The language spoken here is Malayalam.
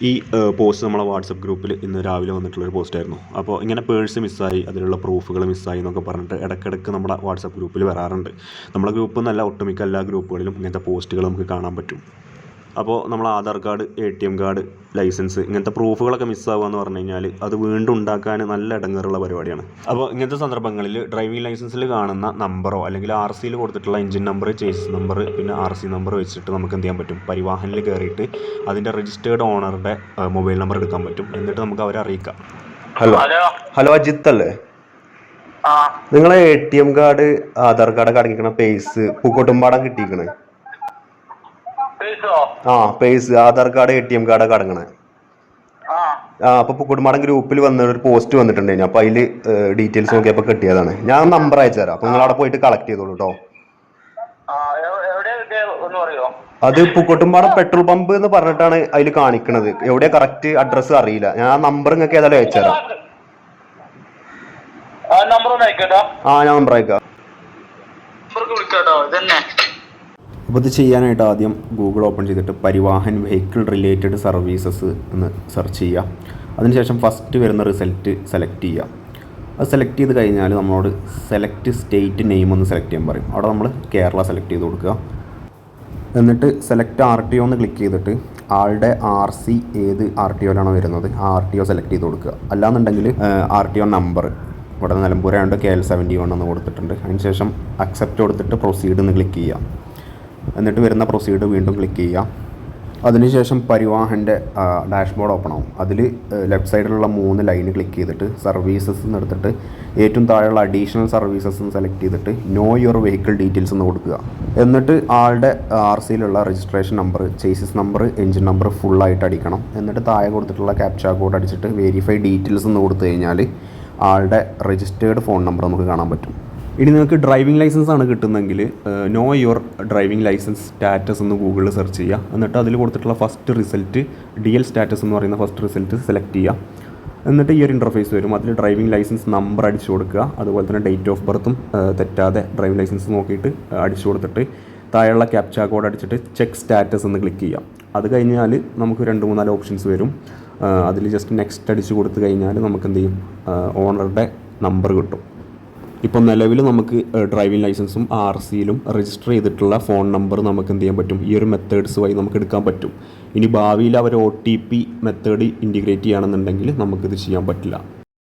ഈ പോസ്റ്റ് നമ്മളെ വാട്സപ്പ് ഗ്രൂപ്പിൽ ഇന്ന് രാവിലെ വന്നിട്ടുള്ളൊരു പോസ്റ്റായിരുന്നു. അപ്പോൾ ഇങ്ങനെ പേഴ്സ് മിസ്സായി, അതിലുള്ള പ്രൂഫുകൾ മിസ്സായി എന്നൊക്കെ പറഞ്ഞിട്ട് ഇടയ്ക്കിടയ്ക്ക് നമ്മുടെ വാട്സപ്പ് ഗ്രൂപ്പിൽ വരാറുണ്ട്. നമ്മുടെ ഗ്രൂപ്പ് എന്നല്ല, ഒട്ടുമിക്ക എല്ലാ ഗ്രൂപ്പുകളിലും ഇങ്ങനത്തെ പോസ്റ്റുകൾ നമുക്ക് കാണാൻ പറ്റും. അപ്പോൾ നമ്മൾ Aadhaar card, ATM card, licence ഇങ്ങനത്തെ പ്രൂഫുകളൊക്കെ മിസ്സാവുക എന്ന് പറഞ്ഞു കഴിഞ്ഞാൽ അത് വീണ്ടും ഉണ്ടാക്കാൻ നല്ല ഇടങ്ങേറുള്ള പരിപാടിയാണ്. അപ്പോൾ ഇങ്ങനത്തെ സന്ദർഭങ്ങളിൽ ഡ്രൈവിംഗ് ലൈസൻസിൽ കാണുന്ന നമ്പറോ അല്ലെങ്കിൽ RC കൊടുത്തിട്ടുള്ള എഞ്ചിൻ നമ്പർ, ചേസിസ് നമ്പർ, പിന്നെ RC നമ്പർ വെച്ചിട്ട് നമുക്ക് എന്ത് ചെയ്യാൻ പറ്റും, പരിവാഹനിൽ കയറിയിട്ട് അതിൻ്റെ രജിസ്റ്റേർഡ് ഓണറുടെ മൊബൈൽ നമ്പർ എടുക്കാൻ പറ്റും. എന്നിട്ട് നമുക്ക് അവരെ അറിയിക്കാം. ഹലോ അജിത്ത് അല്ലേ? നിങ്ങളെ ATM കാർഡ്, ആധാർ കാർഡൊക്കെ അടങ്ങിക്കണ പേസ് പൂക്കോട്ടുംപാടം കിട്ടിയിരിക്കണേ. പേസ്, ആധാർ കാർഡ്, ATM കാർഡൊക്കെ അടങ്ങണേ. അപ്പൊ പൂക്കോട്ടുംപാടം ഗ്രൂപ്പിൽ വന്ന ഒരു പോസ്റ്റ് വന്നിട്ടുണ്ടായിരുന്നു. അപ്പൊ അതില് ഡീറ്റെയിൽസ് നോക്കിയപ്പോ കിട്ടിയതാണ്. ഞാൻ നമ്പർ അയച്ചുതരാം. അപ്പൊ നിങ്ങൾ അവിടെ പോയിട്ട് കളക്ട് ചെയ്തോളൂ കേട്ടോ. അത് പൂക്കോട്ടുംപാടം പെട്രോൾ പമ്പ് എന്ന് പറഞ്ഞിട്ടാണ് അതിൽ കാണിക്കണത്. എവിടെയാ കറക്റ്റ് അഡ്രസ്സ് അറിയില്ല. ഞാൻ ആ നമ്പർ നിങ്ങൾക്ക് ഏതായാലും അയച്ചുതരാം. ഞാൻ നമ്പർ അയക്കാം. അപ്പോൾ ഇത് ചെയ്യാനായിട്ട് ആദ്യം ഗൂഗിൾ ഓപ്പൺ ചെയ്തിട്ട് പരിവാഹൻ വെഹിക്കിൾ റിലേറ്റഡ് സർവീസസ് എന്ന് സെർച്ച് ചെയ്യുക. അതിനുശേഷം ഫസ്റ്റ് വരുന്ന റിസൾട്ട് സെലക്ട് ചെയ്യുക. അത് സെലക്ട് ചെയ്ത് കഴിഞ്ഞാൽ നമ്മളോട് സെലക്ട് സ്റ്റേറ്റ് നെയിം ഒന്ന് സെലക്ട് ചെയ്യാൻ പറയും. അവിടെ നമ്മൾ കേരള സെലക്ട് ചെയ്ത് കൊടുക്കുക. എന്നിട്ട് സെലക്ട് RTO എന്ന് ക്ലിക്ക് ചെയ്തിട്ട് ആളുടെ RC ഏത് RTOയിലാണോ വരുന്നത് ആ RTO സെലക്ട് ചെയ്ത് കൊടുക്കുക. അല്ലാന്നുണ്ടെങ്കിൽ RTO നമ്പർ ഇവിടെ നിലമ്പൂരായതുകൊണ്ട് KL71 എന്ന് കൊടുത്തിട്ടുണ്ട്. അതിനുശേഷം അക്സെപ്റ്റ് കൊടുത്തിട്ട് പ്രൊസീഡ് എന്ന് ക്ലിക്ക് ചെയ്യുക. എന്നിട്ട് വരുന്ന പ്രൊസീഡ് വീണ്ടും ക്ലിക്ക് ചെയ്യുക. അതിനുശേഷം പരിവാഹൻ്റെ ഡാഷ്ബോർഡ് ഓപ്പൺ ആവും. അതിൽ ലെഫ്റ്റ് സൈഡിലുള്ള 3 ലൈന് ക്ലിക്ക് ചെയ്തിട്ട് സർവീസസ് എന്ന് എടുത്തിട്ട് ഏറ്റവും താഴെയുള്ള അഡീഷണൽ സർവീസസ് എന്ന് സെലക്ട് ചെയ്തിട്ട് നോ യുവർ വെഹിക്കിൾ ഡീറ്റെയിൽസ് എന്ന് കൊടുക്കുക. എന്നിട്ട് ആളുടെ RCയിലുള്ള registration number, chassis number, engine number ഫുള്ളായിട്ട് അടിക്കണം. എന്നിട്ട് താഴെ കൊടുത്തിട്ടുള്ള ക്യാപ്ചാ കോഡ് അടിച്ചിട്ട് വെരിഫൈ ഡീറ്റെയിൽസ് എന്ന് കൊടുത്തു കഴിഞ്ഞാൽ ആളുടെ രജിസ്റ്റേർഡ് ഫോൺ നമ്പർ നമുക്ക് കാണാൻ പറ്റും. ഇനി നിങ്ങൾക്ക് ഡ്രൈവിംഗ് ലൈസൻസ് ആണ് കിട്ടുന്നതെങ്കിൽ know your driving licence status എന്ന് ഗൂഗിളിൽ സെർച്ച് ചെയ്യുക. എന്നിട്ട് അതിൽ കൊടുത്തിട്ടുള്ള ഫസ്റ്റ് റിസൾട്ട് DL സ്റ്റാറ്റസ് എന്ന് പറയുന്ന ഫസ്റ്റ് റിസൾട്ട് സെലക്ട് ചെയ്യുക. എന്നിട്ട് ഈ ഒരു ഇൻ്റർഫേസ് വരും. അതിൽ ഡ്രൈവിംഗ് ലൈസൻസ് നമ്പർ അടിച്ചു കൊടുക്കുക. അതുപോലെ തന്നെ ഡേറ്റ് ഓഫ് ബർത്തും തെറ്റാതെ ഡ്രൈവിംഗ് ലൈസൻസ് നോക്കിയിട്ട് അടിച്ചു കൊടുത്തിട്ട് താഴെയുള്ള ക്യാപ്ചാ കോഡ് അടിച്ചിട്ട് ചെക്ക് സ്റ്റാറ്റസ് എന്ന് ക്ലിക്ക് ചെയ്യാം. അത് കഴിഞ്ഞാൽ നമുക്ക് 2-3-4 ഓപ്ഷൻസ് വരും. അതിൽ ജസ്റ്റ് നെക്സ്റ്റ് അടിച്ചു കൊടുത്തു കഴിഞ്ഞാൽ നമുക്ക് എന്ത് ചെയ്യും, ഓണറുടെ നമ്പർ കിട്ടും. ഇപ്പോൾ നിലവിൽ നമുക്ക് ഡ്രൈവിംഗ് ലൈസൻസും RCയിലും രജിസ്റ്റർ ചെയ്തിട്ടുള്ള ഫോൺ നമ്പർ നമുക്ക് എന്ത് ചെയ്യാൻ പറ്റും, ഈ ഒരു മെത്തേഡ്സ് വഴി നമുക്ക് എടുക്കാൻ പറ്റും. ഇനി ഭാവിയിൽ അവർ OTP മെത്തേഡ് ഇൻറ്റിഗ്രേറ്റ് ചെയ്യുകയാണെന്നുണ്ടെങ്കിൽ നമുക്കിത് ചെയ്യാൻ പറ്റില്ല.